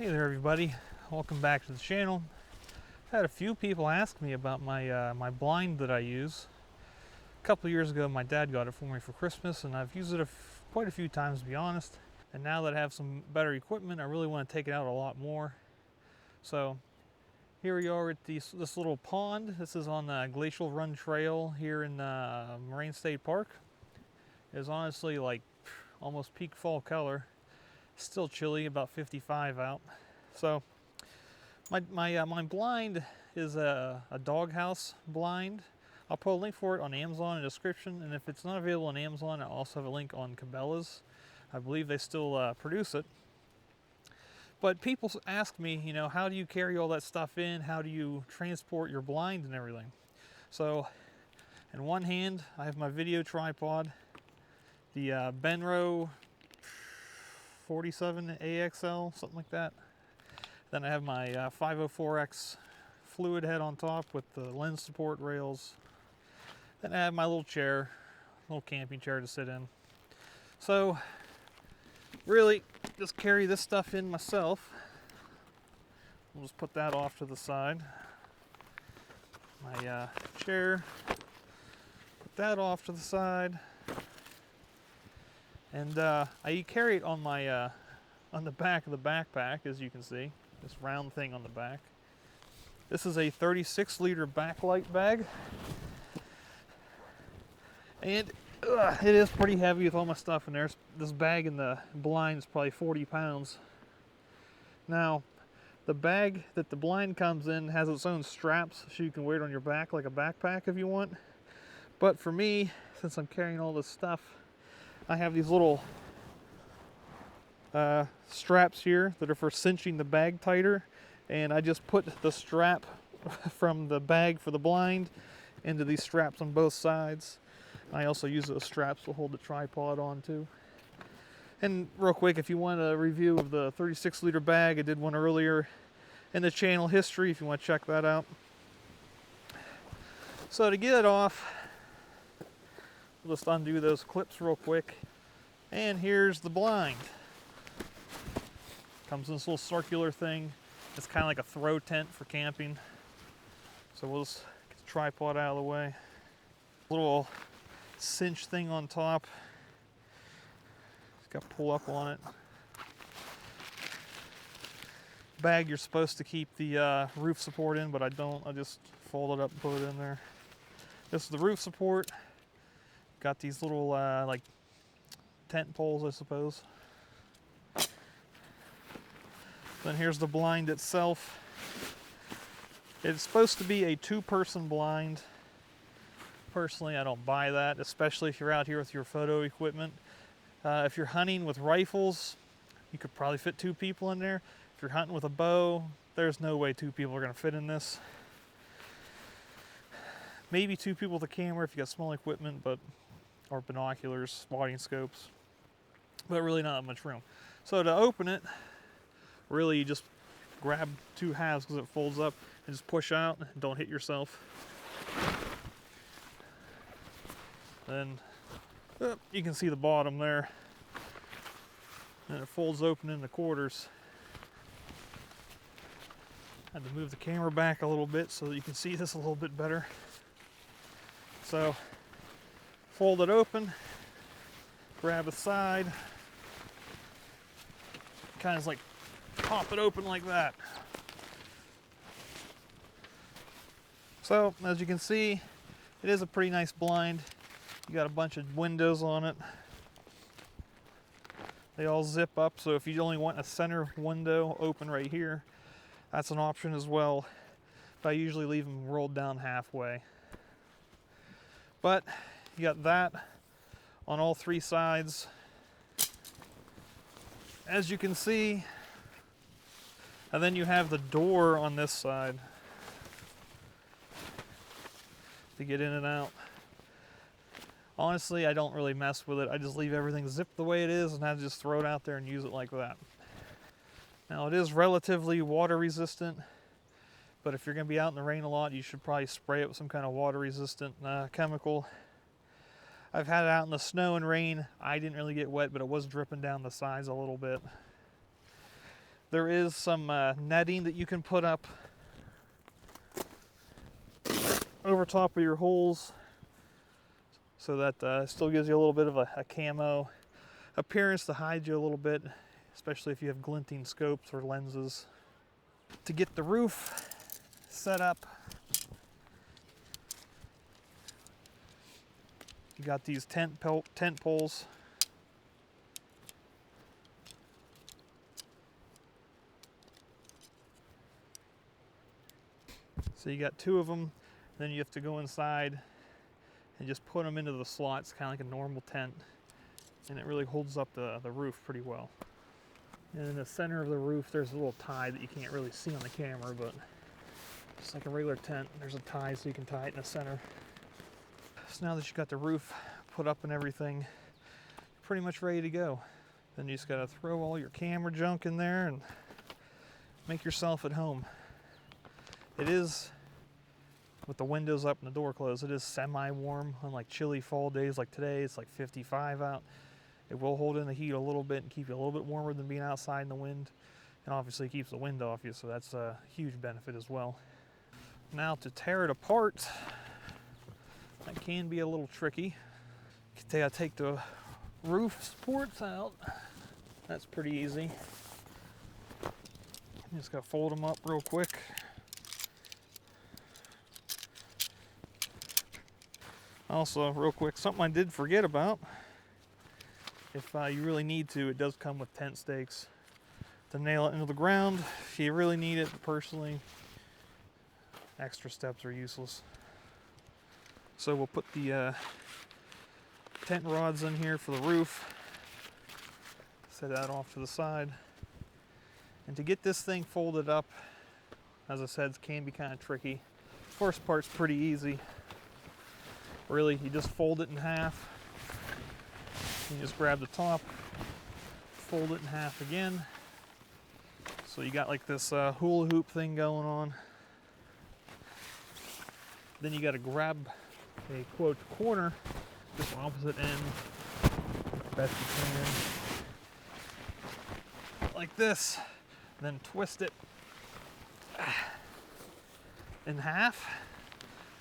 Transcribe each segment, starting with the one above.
Hey there everybody, welcome back to the channel. I've had a few people ask me about my blind that I use. A couple of years ago my dad got it for me for Christmas and I've used it quite a few times to be honest. And now that I have some better equipment I really want to take it out a lot more. So here we are at this little pond. This is on the Glacial Run Trail here in Ameristep Park. It's honestly like almost peak fall color. Still chilly, about 55 out. So my blind is a doghouse blind. I'll put a link for it on Amazon in the description, and if it's not available on Amazon, I'll also have a link on Cabela's. I believe they still produce it. But people ask me, you know, how do you carry all that stuff in? How do you transport your blind and everything? So in one hand, I have my video tripod, the Benro 47 AXL, something like that. Then I have my 504X fluid head on top with the lens support rails. Then I have my little chair, little camping chair to sit in. So really just carry this stuff in myself. We'll just put that off to the side. My chair, put that off to the side. And I carry it on my on the back of the backpack, as you can see, this round thing on the back. This is a 36-liter Backlight bag, and it is pretty heavy with all my stuff in there. This bag in the blind is probably 40 pounds. Now, the bag that the blind comes in has its own straps, so you can wear it on your back like a backpack if you want. But for me, since I'm carrying all this stuff, I have these little straps here that are for cinching the bag tighter, and I just put the strap from the bag for the blind into these straps on both sides. I also use those straps to hold the tripod on too. And real quick, if you want a review of the 36-liter bag, I did one earlier in the channel history if you want to check that out. So to get it off, we'll just undo those clips real quick. And here's the blind. Comes in this little circular thing. It's kind of like a throw tent for camping. So we'll just get the tripod out of the way. Little cinch thing on top. It's got pull up on it. Bag you're supposed to keep the roof support in, but I don't. I just fold it up and put it in there. This is the roof support. Got these little like tent poles, I suppose. Then here's the blind itself. It's supposed to be a two-person blind. Personally, I don't buy that, especially if you're out here with your photo equipment. If you're hunting with rifles, you could probably fit two people in there. If you're hunting with a bow, there's no way two people are going to fit in this. Maybe two people with a camera if you got small equipment, or binoculars, spotting scopes, but really not that much room. So to open it, really you just grab two halves because it folds up and just push out and don't hit yourself. Then you can see the bottom there, and it folds open into quarters. I had to move the camera back a little bit so that you can see this a little bit better. So fold it open, grab a side, kind of like pop it open like that. So as you can see, it is a pretty nice blind. You got a bunch of windows on it. They all zip up, so if you only want a center window open right here, that's an option as well. But I usually leave them rolled down halfway. But you got that on all three sides. As you can see, and then you have the door on this side to get in and out. Honestly, I don't really mess with it. I just leave everything zipped the way it is and I just throw it out there and use it like that. Now it is relatively water resistant, but if you're going to be out in the rain a lot, you should probably spray it with some kind of water resistant chemical. I've had it out in the snow and rain. I didn't really get wet, but it was dripping down the sides a little bit. There is some netting that you can put up over top of your holes, so that still gives you a little bit of a camo appearance to hide you a little bit, especially if you have glinting scopes or lenses. To get the roof set up, you got these tent poles. So you got 2 of them, then you have to go inside and just put them into the slots, kind of like a normal tent, and it really holds up the roof pretty well. And in the center of the roof, there's a little tie that you can't really see on the camera, but just like a regular tent, there's a tie so you can tie it in the center. So now that you got the roof put up and everything, you're pretty much ready to go. Then you just gotta throw all your camera junk in there and make yourself at home. It is, with the windows up and the door closed, it is semi-warm. Unlike chilly fall days like today, it's like 55 out. It will hold in the heat a little bit and keep you a little bit warmer than being outside in the wind. And obviously it keeps the wind off you, so that's a huge benefit as well. Now to tear it apart, that can be a little tricky. I take the roof supports out. That's pretty easy. You just gotta fold them up real quick. Also, real quick, something I did forget about. If you really need to, it does come with tent stakes to nail it into the ground. If you really need it, personally, extra steps are useless. So we'll put the tent rods in here for the roof. Set that off to the side. And to get this thing folded up, as I said, it can be kind of tricky. First part's pretty easy. Really, you just fold it in half. You just grab the top, fold it in half again. So you got like this hula hoop thing going on. Then you got to grab a quote corner, just opposite end, best you can, like this. Then twist it in half,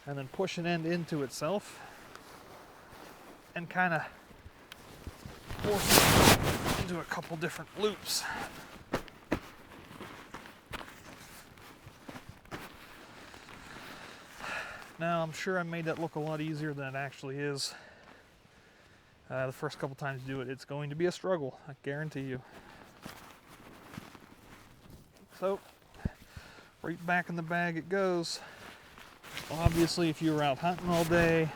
and then push an end into itself, and kind of force it into a couple different loops. Now, I'm sure I made that look a lot easier than it actually is. The first couple times you do it, it's going to be a struggle, I guarantee you. So, right back in the bag it goes. Obviously, if you were out hunting all day,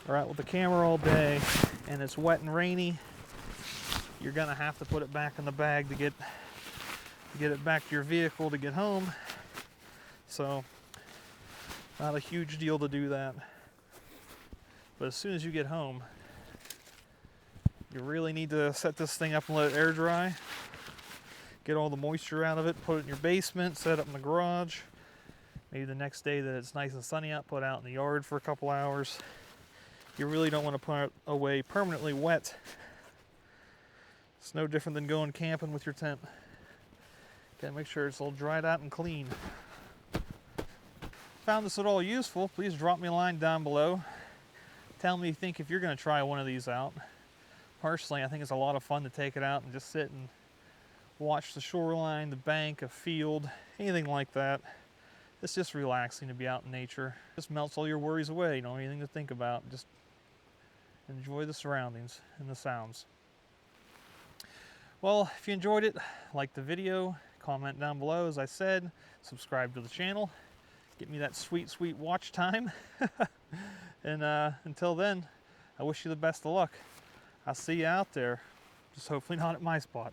or out with the camera all day, and it's wet and rainy, you're gonna have to put it back in the bag to get it back to your vehicle to get home. So, not a huge deal to do that. But as soon as you get home, you really need to set this thing up and let it air dry. Get all the moisture out of it, put it in your basement, set it up in the garage. Maybe the next day that it's nice and sunny out, put it out in the yard for a couple hours. You really don't want to put it away permanently wet. It's no different than going camping with your tent. Gotta make sure it's all dried out and clean. Found this at all useful, please drop me a line down below. Tell me if you're gonna try one of these out. Personally, I think it's a lot of fun to take it out and just sit and watch the shoreline, the bank, a field, anything like that. It's just relaxing to be out in nature. It just melts all your worries away. You don't have anything to think about. Just enjoy the surroundings and the sounds. Well, if you enjoyed it, like the video, comment down below, as I said, subscribe to the channel, get me that sweet, sweet watch time. And until then, I wish you the best of luck. I'll see you out there, just hopefully not at my spot.